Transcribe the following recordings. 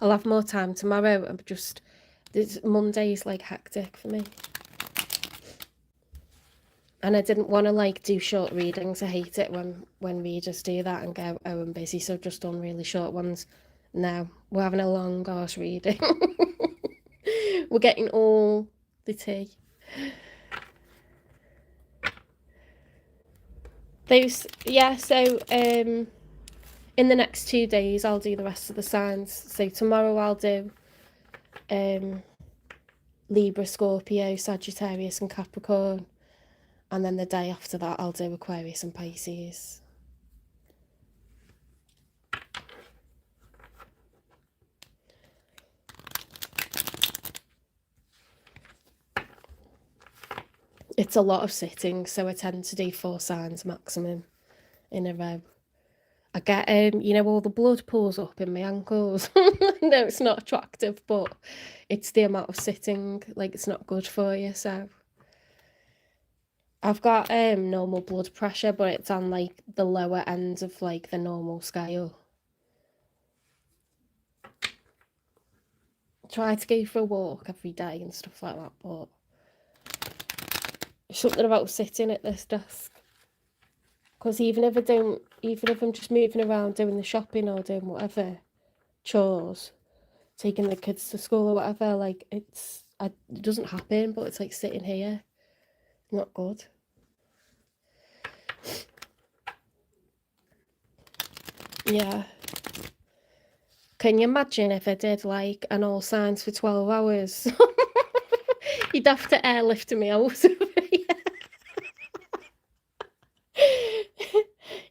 I'll have more time tomorrow. I'm just, this Monday's like hectic for me. And I didn't want to like do short readings. I hate it when readers do that and go, oh, I'm busy, so I've just done really short ones. No, we're having a long arse reading. We're getting all the tea. Those, yeah, so in the next 2 days I'll do the rest of the signs. So tomorrow I'll do Libra, Scorpio, Sagittarius and Capricorn. And then the day after that I'll do Aquarius and Pisces. It's a lot of sitting, so I tend to do 4 signs maximum in a row. I get, you know, all the blood pools up in my ankles. No, it's not attractive, but it's the amount of sitting, like, it's not good for you, so. I've got normal blood pressure, but it's on, like, the lower end of, like, the normal scale. Try to go for a walk every day and stuff like that, but something about sitting at this desk, because even if I'm just moving around doing the shopping or doing whatever chores, taking the kids to school or whatever, like it doesn't happen, but it's like sitting here, not good. Yeah, can you imagine if I did like an all signs for 12 hours? You'd have to airlift me out of here.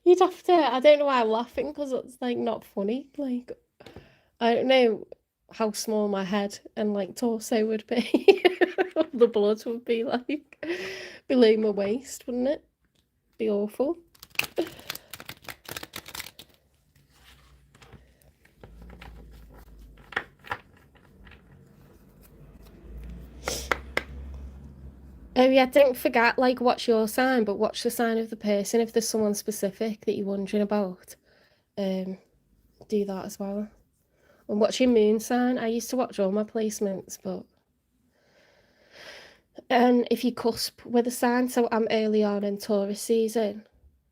You'd have to, I don't know why I'm laughing, because it's like not funny. Like, I don't know how small my head and like torso would be. The blood would be like below my waist, wouldn't it? Be awful. Oh yeah, don't forget, like, watch your sign, but watch the sign of the person if there's someone specific that you're wondering about. Do that as well. And watch your moon sign. I used to watch all my placements, but and if you cusp with a sign, so I'm early on in Taurus season,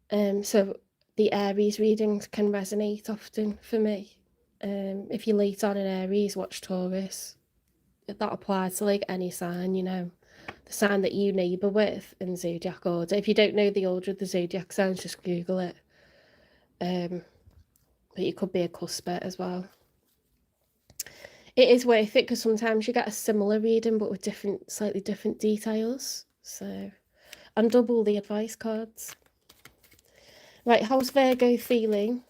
so the Aries readings can resonate often for me. If you're late on in Aries, watch Taurus. That applies to like any sign, you know. The sign that you neighbour with in zodiac order. If you don't know the order of the zodiac signs, just Google it. But you could be a cuspet as well. It is worth it because sometimes you get a similar reading but with different, slightly different details. So, and double the advice cards. Right, how's Virgo feeling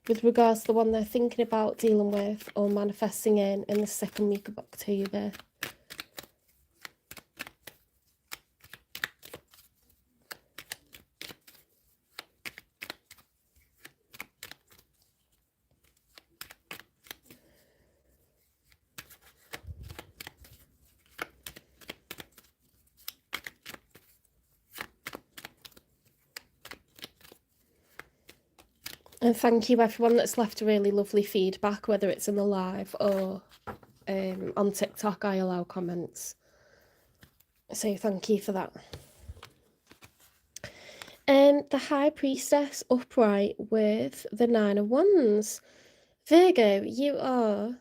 with regards to the one they're thinking about dealing with or manifesting in the second week of October? And thank you everyone that's left a really lovely feedback, whether it's in the live or on TikTok. I allow comments, so thank you for that. The High Priestess upright with the 9 of Wands. Virgo, you are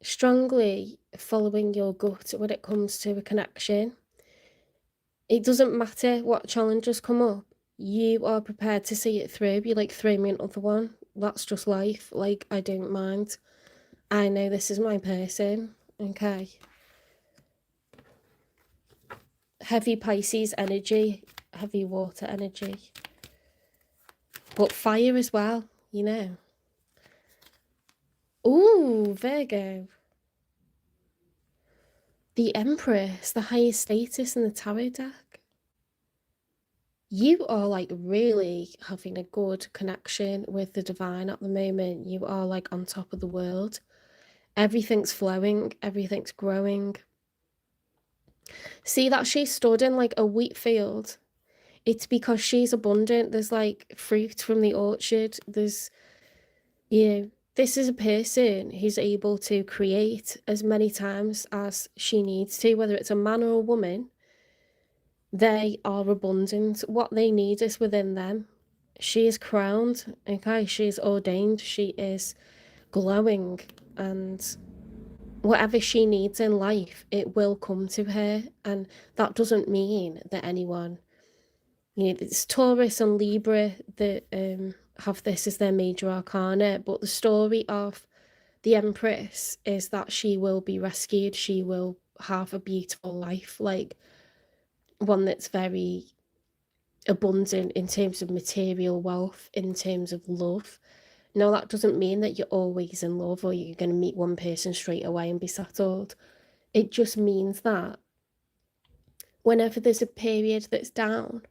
strongly following your gut when it comes to a connection. It doesn't matter what challenges come up. You are prepared to see it through. You like, throw me another one. That's just life. Like, I don't mind. I know this is my person. Okay. Heavy Pisces energy. Heavy water energy. But fire as well, you know. Ooh, Virgo. The Empress, the highest status in the tarot deck. You are like really having a good connection with the divine at the moment. You are like on top of the world. Everything's flowing, everything's growing. See that she stood in like a wheat field? It's because she's abundant. There's like fruit from the orchard. There's, you know, this is a person who's able to create as many times as she needs to, whether it's a man or a woman. They are abundant. What they need is within them. She is crowned, okay? She is ordained. She is glowing, and whatever she needs in life, it will come to her. And that doesn't mean that anyone, it's Taurus and Libra that have this as their major arcana, but the story of the Empress is that she will be rescued. She will have a beautiful life, like one that's very abundant in terms of material wealth, in terms of love. Now, that doesn't mean that you're always in love or you're going to meet one person straight away and be settled. It just means that whenever there's a period that's down,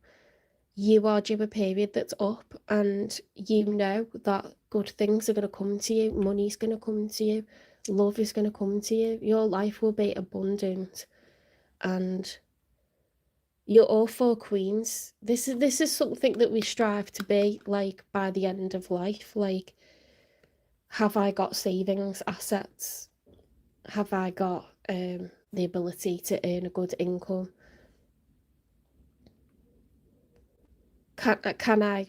you are due a period that's up, and you know that good things are going to come to you, money's going to come to you, love is going to come to you, your life will be abundant, and you're all four queens. This is something that we strive to be, like, by the end of life. Like, have I got savings, assets? Have I got the ability to earn a good income? Can I,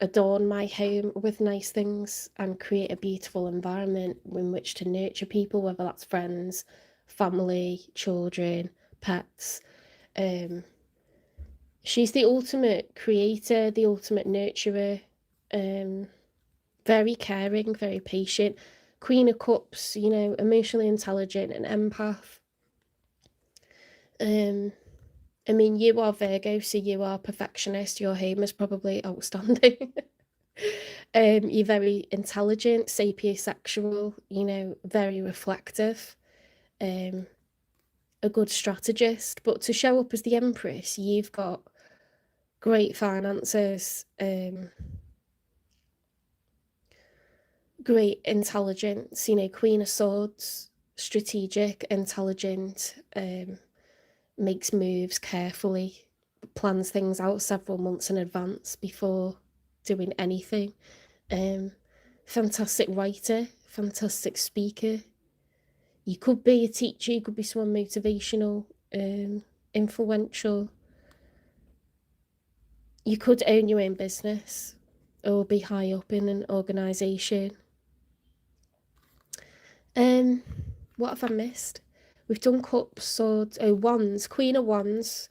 adorn my home with nice things and create a beautiful environment in which to nurture people, whether that's friends, family, children, pets? She's the ultimate creator, the ultimate nurturer, very caring, very patient. Queen of Cups, emotionally intelligent and empath. I mean, you are Virgo, so you are perfectionist. Your home is probably outstanding. You're very intelligent, sapiosexual, very reflective, a good strategist. But to show up as the Empress, you've got great finances, great intelligence, Queen of Swords, strategic, intelligent, makes moves carefully, plans things out several months in advance before doing anything. Fantastic writer, fantastic speaker. You could be a teacher, you could be someone motivational, influential. You could own your own business or be high up in an organisation. What have I missed? We've done Cups, Swords, Wands, Queen of Wands,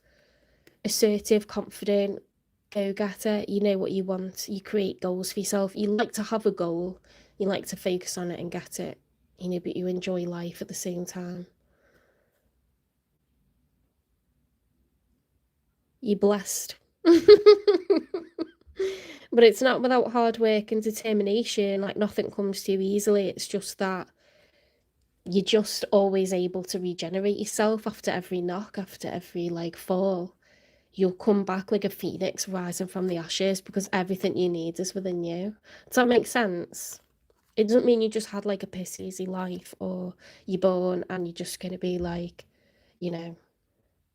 assertive, confident, go-getter. You know what you want. You create goals for yourself. You like to have a goal. You like to focus on it and get it, but you enjoy life at the same time. You're blessed. But it's not without hard work and determination. Like, nothing comes to you easily. It's just that you're just always able to regenerate yourself after every knock, after every fall. You'll come back like a phoenix rising from the ashes, because everything you need is within you. Does that make sense? It doesn't mean you just had a piss easy life, or you're born and you're just going to be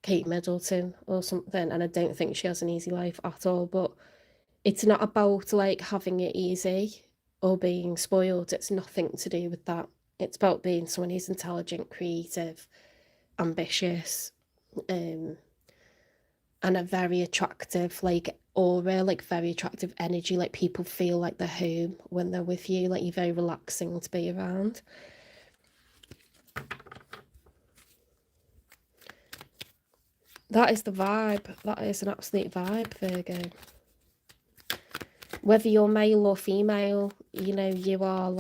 Kate Middleton or something. And I don't think she has an easy life at all. But it's not about having it easy or being spoiled. It's nothing to do with that. It's about being someone who's intelligent, creative, ambitious, and a very attractive aura, very attractive energy. People feel like they're home when they're with you. You're very relaxing to be around. That is the vibe. That is an absolute vibe, Virgo. Whether you're male or female, you are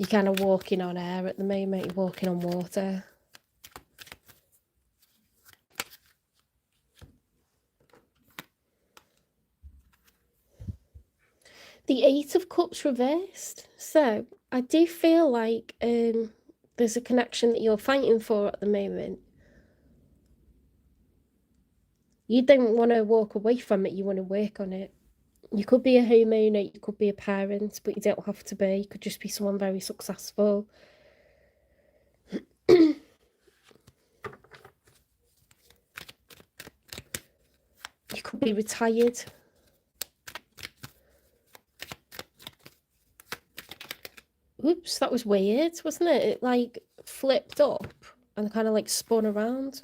you're kind of walking on air at the moment. You're walking on water. The Eight of Cups reversed. So I do feel like there's a connection that you're fighting for at the moment. You don't want to walk away from it. You want to work on it. You could be a homeowner, you could be a parent, but you don't have to be. You could just be someone very successful. You could be retired. Oops, that was weird, wasn't it? It like flipped up and kind of like spun around.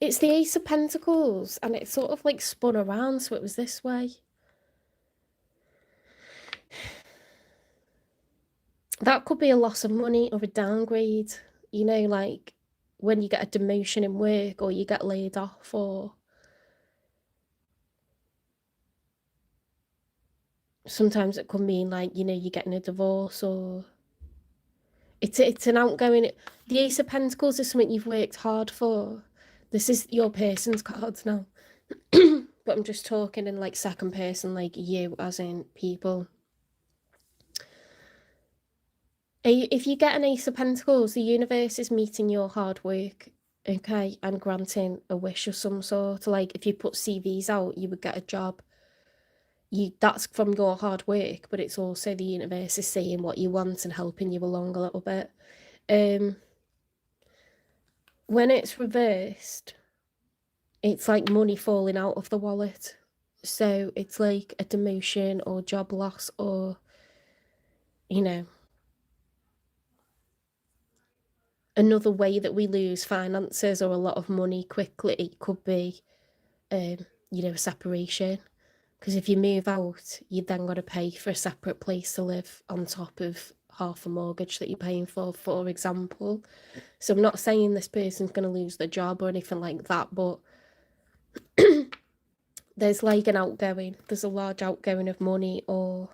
It's the Ace of Pentacles, and it sort of like spun around, so it was this way. That could be a loss of money or a downgrade, you know, like when you get a demotion in work or you get laid off, or sometimes it could mean like, you know, you're getting a divorce, or it's an outgoing. The Ace of Pentacles is something you've worked hard for. This is your person's cards now. But I'm just talking in like second person, like you as in people. If you get an Ace of Pentacles, the universe is meeting your hard work, okay, and granting a wish of some sort. Like if you put CVs out, you would get a job. That's from your hard work, but it's also the universe is saying what you want and helping you along a little bit. When it's reversed, it's like money falling out of the wallet. So it's like a demotion or job loss, or, you know, another way that we lose finances or a lot of money quickly. It could be, you know, a separation. Because if you move out, you then got to pay for a separate place to live on top of half a mortgage that you're paying for example. So I'm not saying this person's going to lose their job or anything like that, but there's like an outgoing, there's a large outgoing of money or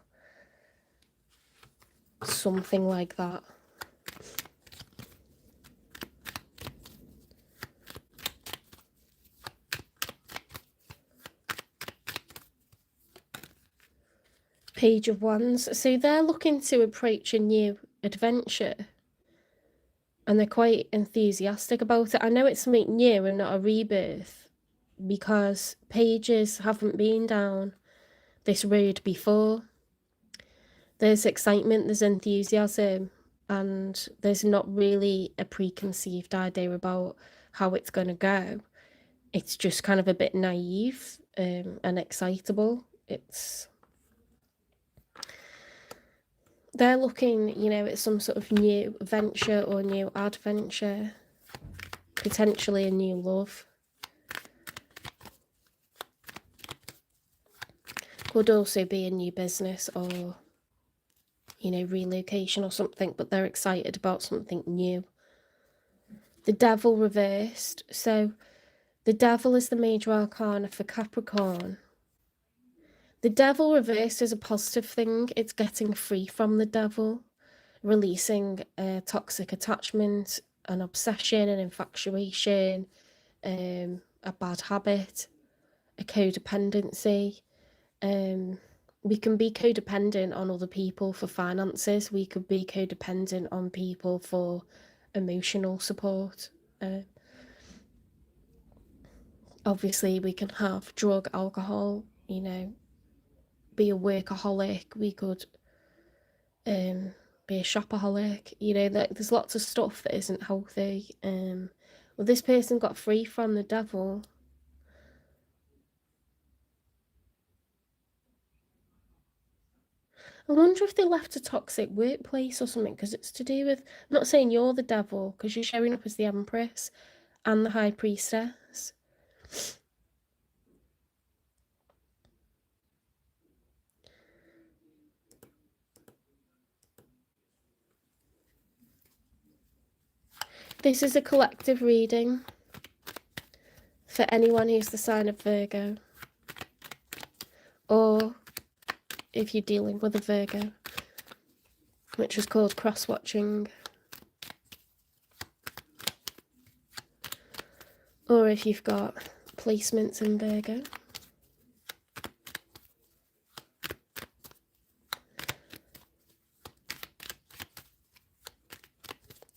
something like that. Page of Wands. So they're looking to approach a new adventure, and they're quite enthusiastic about it. I know it's something new and not a rebirth, because pages haven't been down this road before. There's excitement, there's enthusiasm, and there's not really a preconceived idea about how it's going to go. It's just kind of a bit naive and excitable. They're looking, you know, at some sort of new venture or new adventure, potentially a new love. Could also be a new business or, you know, relocation or something, but they're excited about something new. The Devil reversed. So the Devil is the major arcana for Capricorn. The Devil reversed is a positive thing. It's getting free from the devil, releasing a toxic attachment, an obsession, an infatuation, a bad habit, a codependency. We can be codependent on other people for finances. We could be codependent on people for emotional support. Obviously, we can have drug, alcohol, you know, be a workaholic. We could be a shopaholic. You know, there's lots of stuff that isn't healthy. Well, this person got free from the devil. I wonder if they left a toxic workplace or something, because it's to do with, I'm not saying you're the devil, because you're showing up as the Empress and the High Priestess. This is a collective reading for anyone who's the sign of Virgo, or if you're dealing with a Virgo, which is called cross-watching, or if you've got placements in Virgo.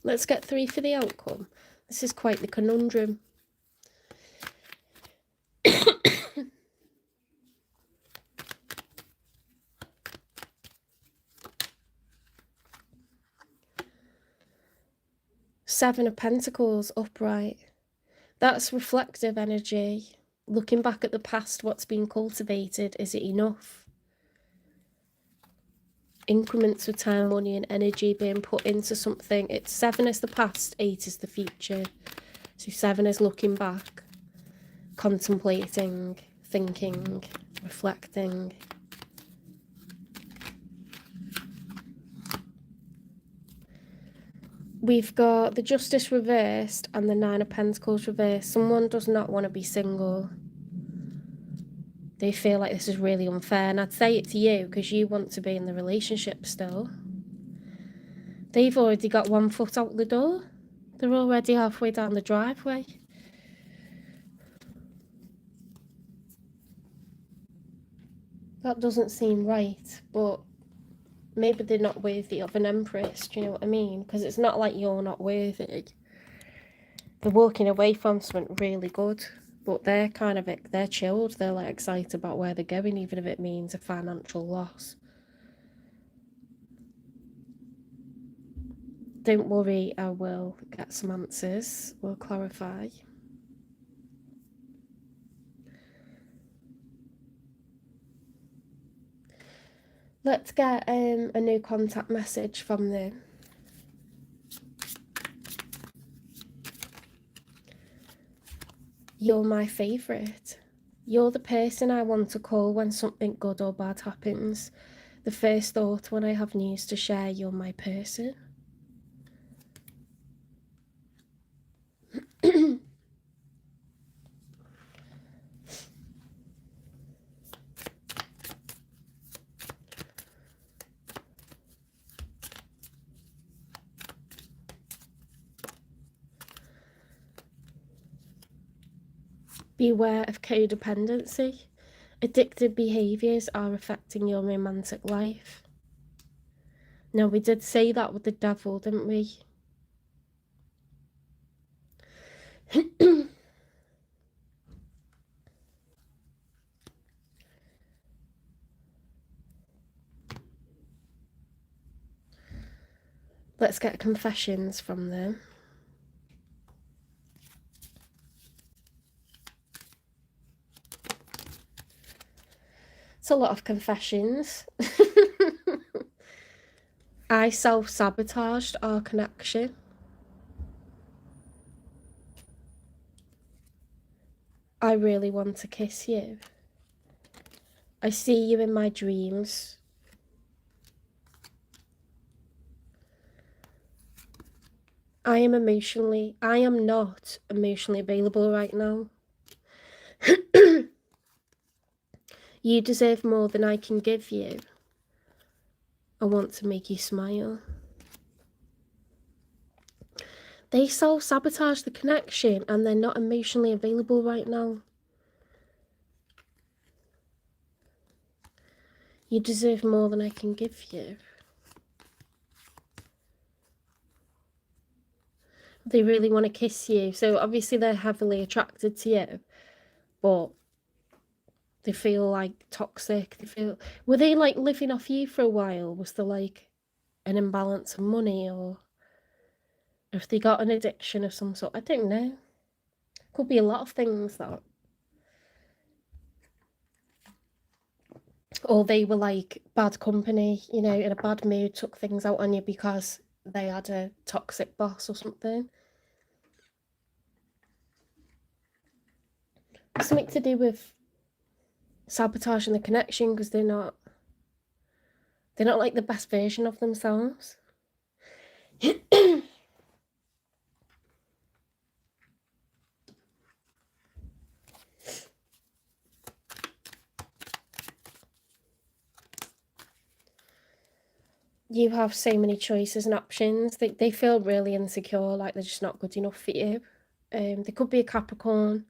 Let's get 3 for the outcome. This is quite the conundrum. Seven of Pentacles upright. That's reflective energy. Looking back at the past, what's been cultivated, is it enough? increments of time, money and energy being put into something. It's 7 is the past, 8 is the future. So 7 is looking back, contemplating, thinking, reflecting. We've got the Justice reversed and the 9 of Pentacles reversed. Someone does not want to be single. They feel like this is really unfair. And I'd say it to you because you want to be in the relationship still. They've already got 1 foot out the door. They're already halfway down the driveway. That doesn't seem right, but maybe they're not worthy of an empress, do you know what I mean? Because it's not like you're not worthy. They're walking away from something really good, but they're kind of, they're chilled. They're like excited about where they're going, even if it means a financial loss. Don't worry, I will get some answers. We'll clarify. Let's get a new contact message from them. You're my favourite. You're the person I want to call when something good or bad happens. The first thought when I have news to share, you're my person. Beware of codependency. Addictive behaviours are affecting your romantic life. Now, we did say that with the devil, didn't we? Let's get confessions from them. It's a lot of confessions. I self-sabotaged our connection. I really want to kiss you. I see you in my dreams. I am not emotionally available right now. You deserve more than I can give you. I want to make you smile. They self-sabotage the connection and they're not emotionally available right now. You deserve more than I can give you. They really want to kiss you. So obviously they're heavily attracted to you, but they feel like toxic. Were they like living off you for a while? Was there like an imbalance of money, or if they got an addiction of some sort? I don't know. Could be a lot of things that. Or they were like bad company, you know, in a bad mood, took things out on you because they had a toxic boss or something. Something to do with sabotaging the connection because they're not like the best version of themselves. You have so many choices and options. They feel really insecure, like they're just not good enough for you. They could be a Capricorn.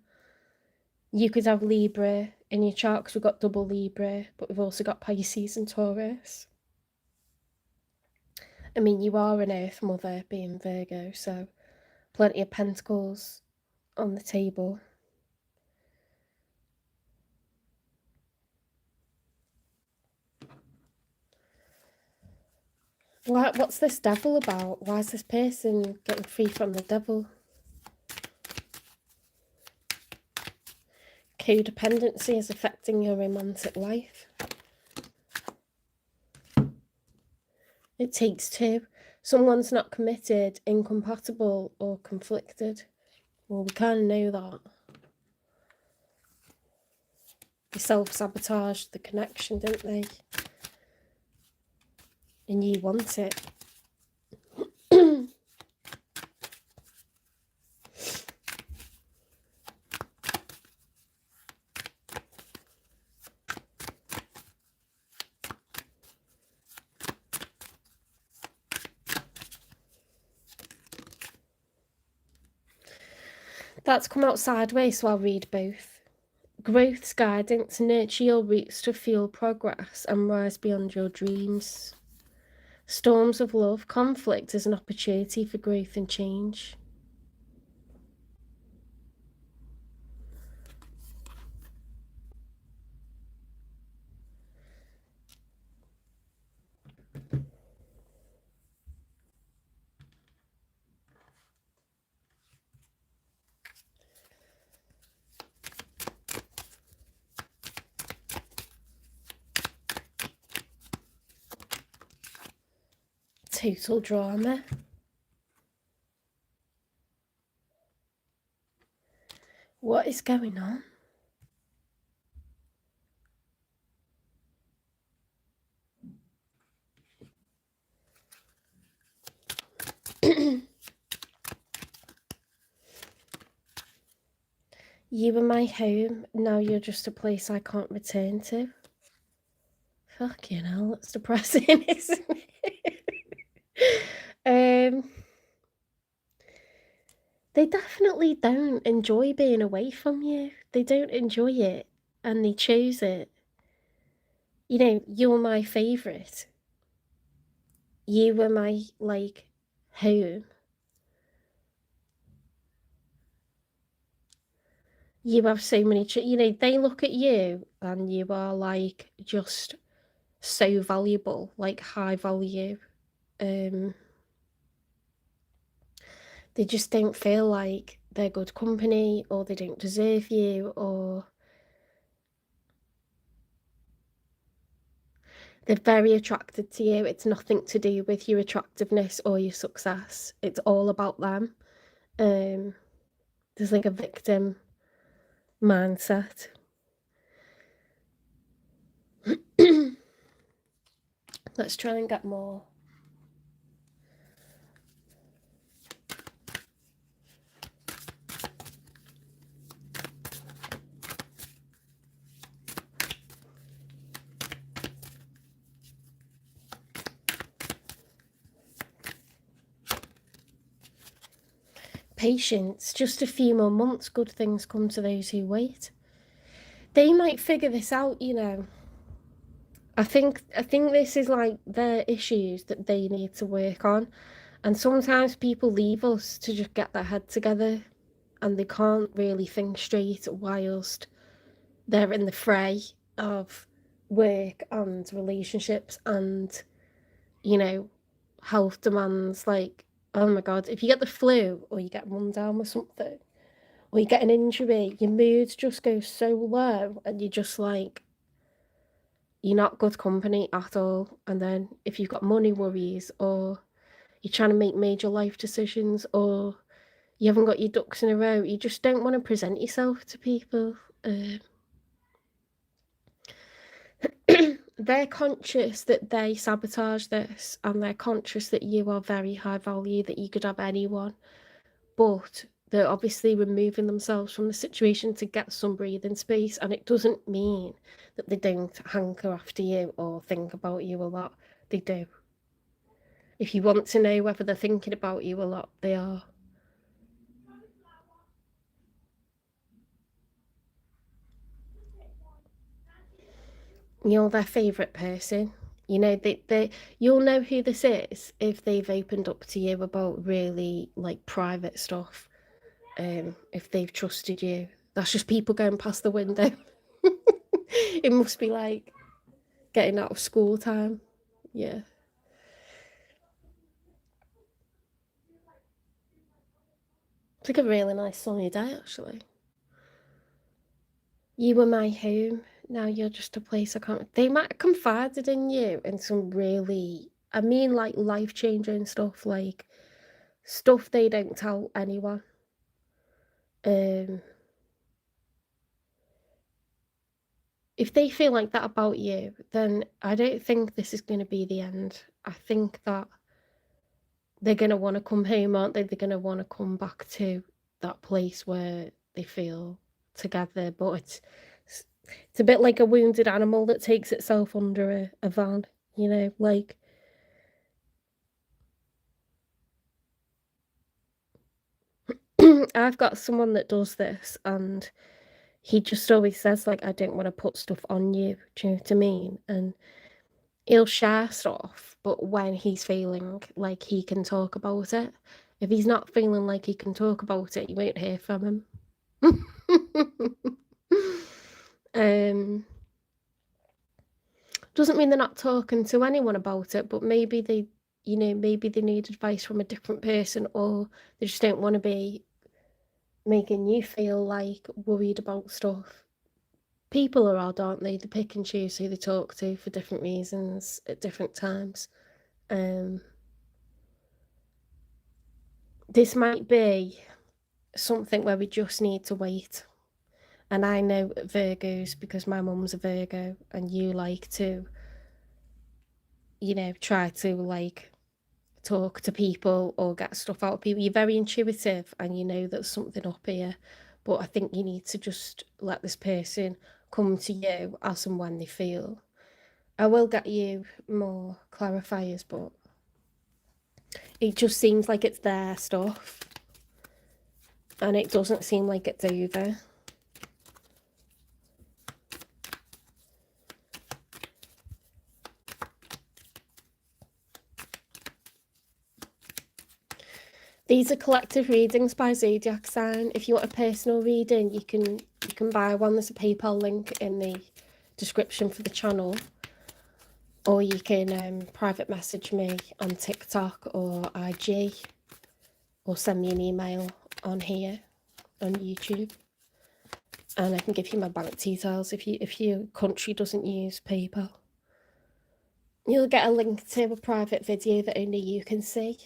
You could have Libra in your chart because we've got double Libra, but we've also got Pisces and Taurus. I mean, you are an Earth mother being Virgo, so plenty of pentacles on the table. What's this devil about? Why is this person getting free from the devil? Codependency is affecting your romantic life. It takes two. Someone's not committed, incompatible, or conflicted. Well, we kind of know that. They self-sabotaged the connection, didn't they? And you want it. That's come out sideways, so I'll read both. Growth's guidance, nurture your roots to fuel progress and rise beyond your dreams. Storms of love, conflict is an opportunity for growth and change. Total drama. What is going on? You were my home, now you're just a place I can't return to. Fucking hell, that's depressing, isn't it? They definitely don't enjoy being away from you. They don't enjoy it, and they choose it. You know, you're my favourite. You were my, like, home. You have so many, you know, they look at you and you are, like, just so valuable, like, high value. They just don't feel like they're good company, or they don't deserve you, or they're very attracted to you. It's nothing to do with your attractiveness or your success. It's all about them. There's like a victim mindset. Let's try and get more. Patience, just a few more months, good things come to those who wait. They might figure this out, you know. I think this is like their issues that they need to work on. And sometimes people leave us to just get their head together, and they can't really think straight whilst they're in the fray of work and relationships and, you know, health demands. Like, oh my God, if you get the flu or you get run down with something or you get an injury, your mood just goes so low and you're just like, you're not good company at all. And then if you've got money worries, or you're trying to make major life decisions, or you haven't got your ducks in a row, you just don't want to present yourself to people. They're conscious that they sabotage this, and they're conscious that you are very high value, that you could have anyone, but they're obviously removing themselves from the situation to get some breathing space. And it doesn't mean that they don't hanker after you or think about you a lot. They do. If you want to know whether they're thinking about you a lot, they are. You're their favourite person. You know, you'll know who this is if they've opened up to you about really, like, private stuff. If they've trusted you. That's just people going past the window. It must be like getting out of school time. Yeah. It's like a really nice sunny day, actually. You were my home. Now you're just a place I can't. They might have confided in you in some really I mean like life-changing stuff, like stuff they don't tell anyone. If they feel like that about you, then I don't think this is gonna be the end. I think that they're gonna wanna come home, aren't they? They're gonna wanna come back to that place where they feel together, but it's a bit like a wounded animal that takes itself under a van, you know, like I've got someone that does this, and he just always says, like, "I don't wanna put stuff on you." Do you know what I mean? And he'll share stuff, but when he's feeling like he can talk about it. If he's not feeling like he can talk about it, you won't hear from him. Um, doesn't mean they're not talking to anyone about it, but maybe they, you know, maybe they need advice from a different person, or they just don't wanna be making you feel, like, worried about stuff. People are odd, aren't they? They pick and choose who they talk to for different reasons at different times. Um, this might be something where we just need to wait. And I know Virgos because my mum's a Virgo, and you like to, you know, try to like talk to people or get stuff out of people. You're very intuitive and you know there's something up here, but I think you need to just let this person come to you as and when they feel. I will get you more clarifiers, but it just seems like it's their stuff and it doesn't seem like it's over. These are collective readings by zodiac sign. If you want a personal reading, you can buy one. There's a PayPal link in the description for the channel, or you can private message me on TikTok or IG, or send me an email on here on YouTube, and I can give you my bank details if your country doesn't use PayPal. You'll get a link to a private video that only you can see.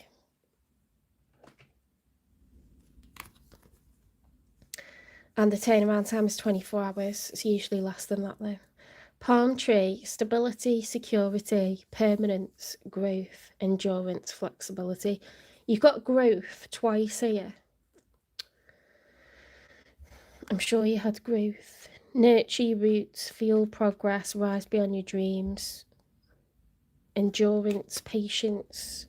And the turnaround time is 24 hours. It's usually less than that though. Palm tree, stability, security, permanence, growth, endurance, flexibility. You've got growth twice here. I'm sure you had growth. Nurture your roots, feel progress, rise beyond your dreams. Endurance, patience.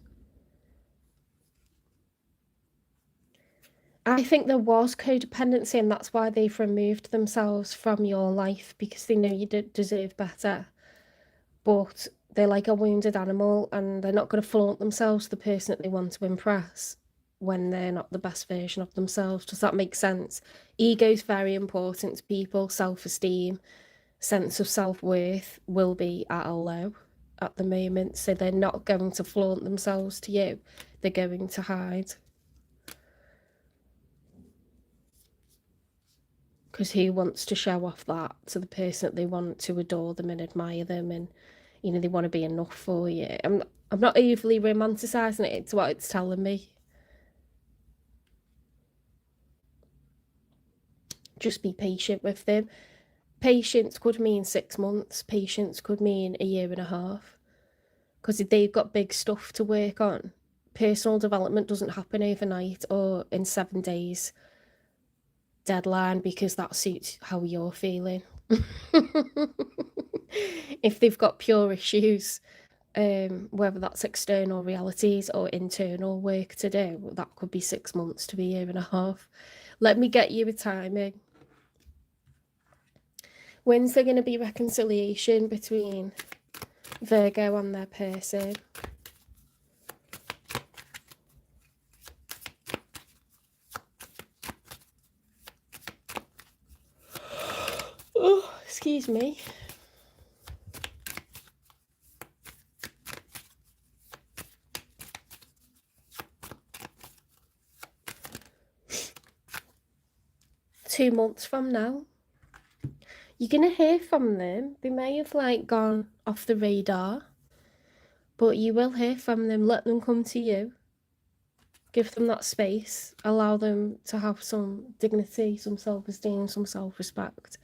I think there was codependency, and that's why they've removed themselves from your life, because they know you deserve better. But they're like a wounded animal, and they're not going to flaunt themselves to the person that they want to impress when they're not the best version of themselves. Does that make sense? Ego is very important to people. Self-esteem, sense of self-worth will be at a low at the moment, so they're not going to flaunt themselves to you. They're going to hide. Because who wants to show off that to the person that they want to adore them and admire them, and you know they want to be enough for you. I'm not overly romanticizing it. It's what it's telling me. Just be patient with them. Patience could mean 6 months. Patience could mean a year and a half. Because if they've got big stuff to work on, personal development doesn't happen overnight or in 7 days deadline, because that suits how you're feeling. If they've got pure issues, whether that's external realities or internal work to do, that could be 6 months to a year and a half. Let me get you a timing. When's there going to be reconciliation between Virgo and their person? Oh, excuse me. Two months from now, you're going to hear from them. They may have like gone off the radar, But you will hear from them. Let them come to you. Give them that space. Allow them to have some dignity, some self-esteem, some self-respect,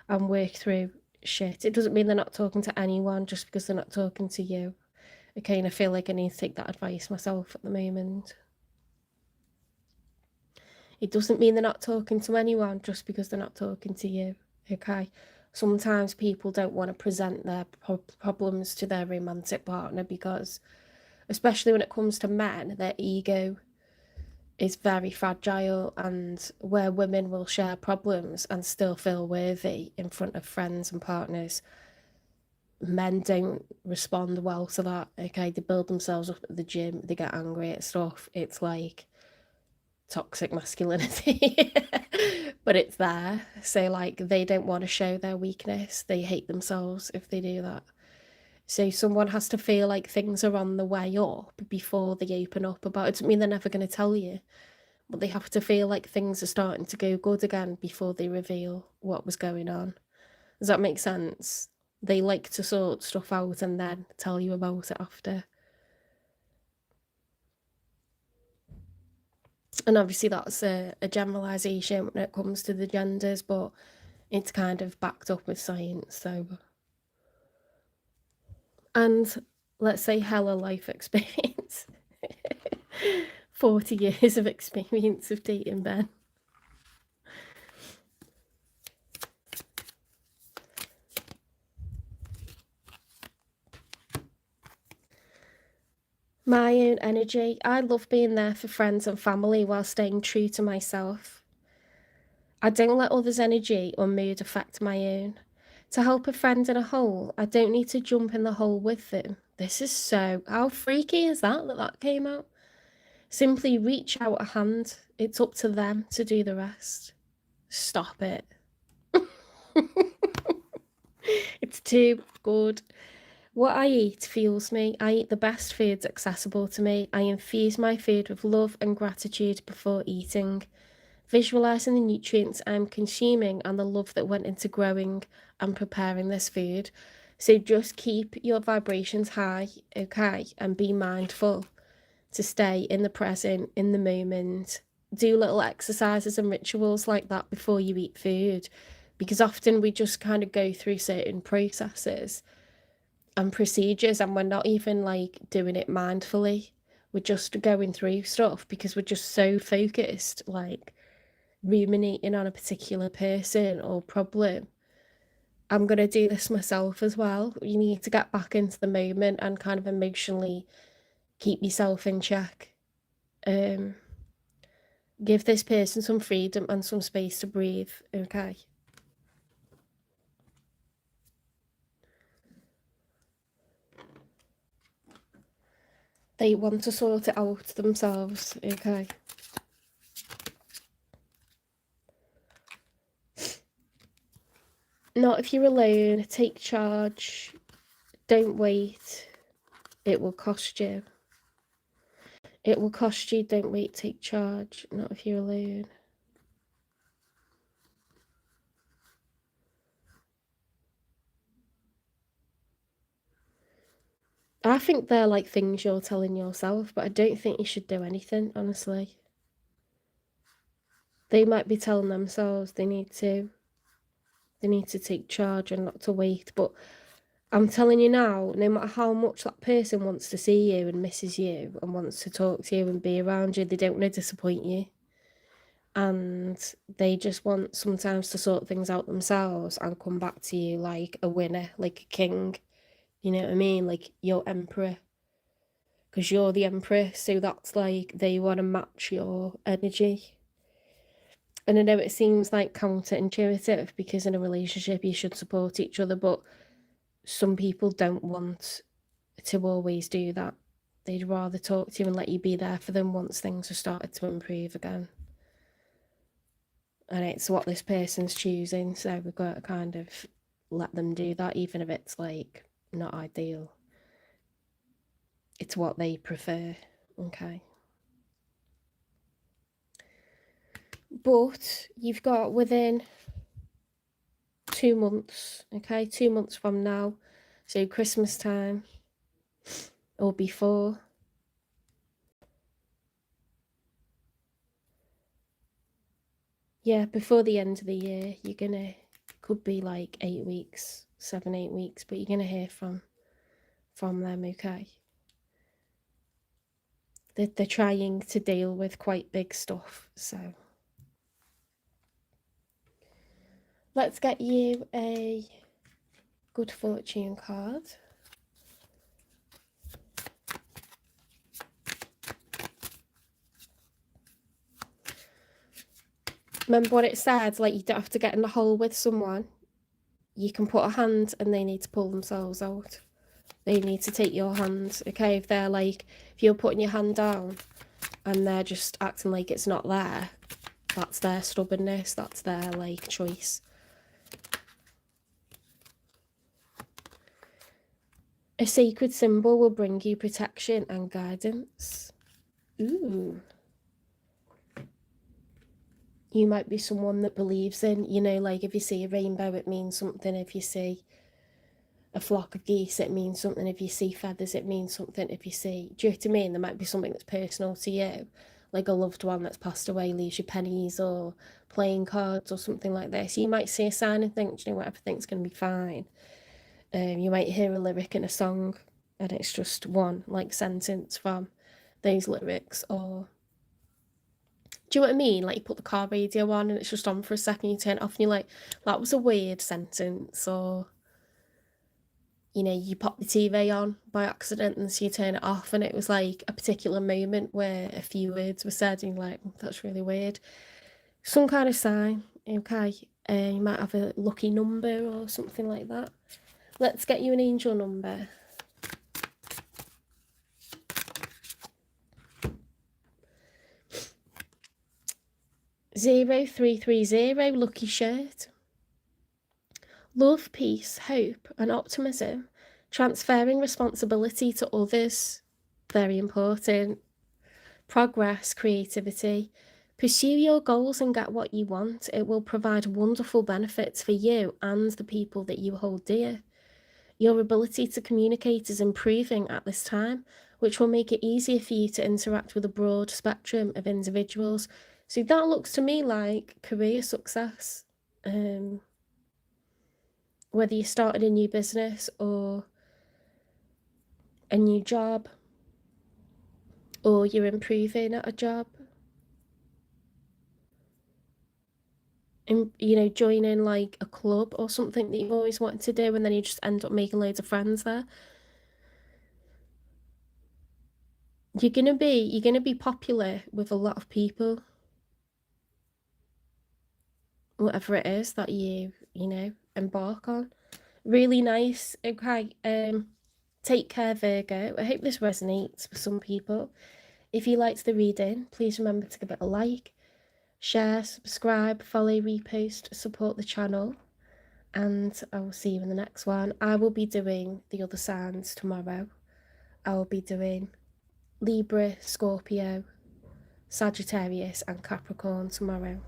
and work through shit. It doesn't mean they're not talking to anyone just because they're not talking to you. Okay, and I feel like I need to take that advice myself at the moment. It doesn't mean they're not talking to anyone just because they're not talking to you. Okay, sometimes people don't want to present their problems to their romantic partner because, especially when it comes to men, their ego is very fragile, and where women will share problems and still feel worthy in front of friends and partners, men don't respond well to that. Okay, they build themselves up at the gym, they get angry at stuff. It's like toxic masculinity. But it's there. So like, they don't want to show their weakness. They hate themselves if they do that. So someone has to feel like things are on the way up before they open up about it. Doesn't mean they're never going to tell you, but they have to feel like things are starting to go good again before they reveal what was going on. Does that make sense? They like to sort stuff out and then tell you about it after. And obviously that's a generalisation when it comes to the genders, but it's kind of backed up with science. So, and let's say hella life experience. 40 years of experience of dating Ben. My own energy. I love being there for friends and family while staying true to myself. I don't let others' energy or mood affect my own. To help a friend in a hole, I don't need to jump in the hole with them. This is so... How freaky is that came out? Simply reach out a hand. It's up to them to do the rest. Stop it. It's too good. What I eat fuels me. I eat the best foods accessible to me. I infuse my food with love and gratitude before eating. Visualising the nutrients I'm consuming and the love that went into growing and preparing this food. So just keep your vibrations high, okay, and be mindful to stay in the present, in the moment. Do little exercises and rituals like that before you eat food, because often we just kind of go through certain processes and procedures and we're not even like doing it mindfully. We're just going through stuff because we're just so focused, like ruminating on a particular person or problem. I'm going to do this myself as well. You need to get back into the moment and kind of emotionally keep yourself in check. Give this person some freedom and some space to breathe, okay? They want to sort it out themselves, okay? Not if you're alone. Take charge. Don't wait. It will cost you. It will cost you. Don't wait. Take charge. Not if you're alone. I think they're like things you're telling yourself, but I don't think you should do anything, honestly. They might be telling themselves they need to take charge and not to wait, but I'm telling you now, no matter how much that person wants to see you and misses you and wants to talk to you and be around you, they don't want to disappoint you. And they just want sometimes to sort things out themselves and come back to you like a winner, like a king. You know what I mean? Like your emperor. Because you're the empress, so that's like they want to match your energy. And I know it seems like counterintuitive because in a relationship you should support each other, but some people don't want to always do that. They'd rather talk to you and let you be there for them once things have started to improve again. And it's what this person's choosing, so we've got to kind of let them do that, even if it's like not ideal. It's what they prefer, okay? But you've got within 2 months, okay? 2 months from now, so Christmas time, or before. Yeah, before the end of the year, you're gonna, could be like 8 weeks, 7-8 weeks, but you're gonna hear from them, okay? They're trying to deal with quite big stuff, so let's get you a good fortune card. Remember what it said, like you don't have to get in the hole with someone. You can put a hand and they need to pull themselves out. They need to take your hand, okay? If they're like, if you're putting your hand down and they're just acting like it's not there, that's their stubbornness, that's their like choice. A sacred symbol will bring you protection and guidance. Ooh. You might be someone that believes in, you know, like if you see a rainbow, it means something. If you see a flock of geese, it means something. If you see feathers, it means something. If you see, do you know what I mean? There might be something that's personal to you, like a loved one that's passed away leaves you pennies or playing cards or something like this. You might see a sign and think, do you know what, everything's going to be fine. You might hear a lyric in a song and it's just one like sentence from those lyrics, or do you know what I mean? Like you put the car radio on and it's just on for a second, you turn it off and you're like, that was a weird sentence. Or, you know, you pop the TV on by accident and so you turn it off and it was like a particular moment where a few words were said and you're like, that's really weird. Some kind of sign, okay? You might have a lucky number or something like that. Let's get you an angel number. 0330, lucky shirt. Love, peace, hope, and optimism. Transferring responsibility to others. Very important. Progress, creativity. Pursue your goals and get what you want. It will provide wonderful benefits for you and the people that you hold dear. Your ability to communicate is improving at this time, which will make it easier for you to interact with a broad spectrum of individuals. So that looks to me like career success. Whether you started a new business or a new job, or you're improving at a job, and you know, joining like a club or something that you've always wanted to do, and then you just end up making loads of friends there. You're gonna be popular with a lot of people, whatever it is that you know embark on. Really nice. Okay, take care, Virgo. I hope this resonates for some people. If you liked the reading, please remember to give it a like, share, subscribe, follow, repost, support the channel, and I will see you in the next one. I will be doing the other signs tomorrow. I will be doing Libra, Scorpio, Sagittarius, and Capricorn tomorrow.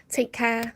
Take care.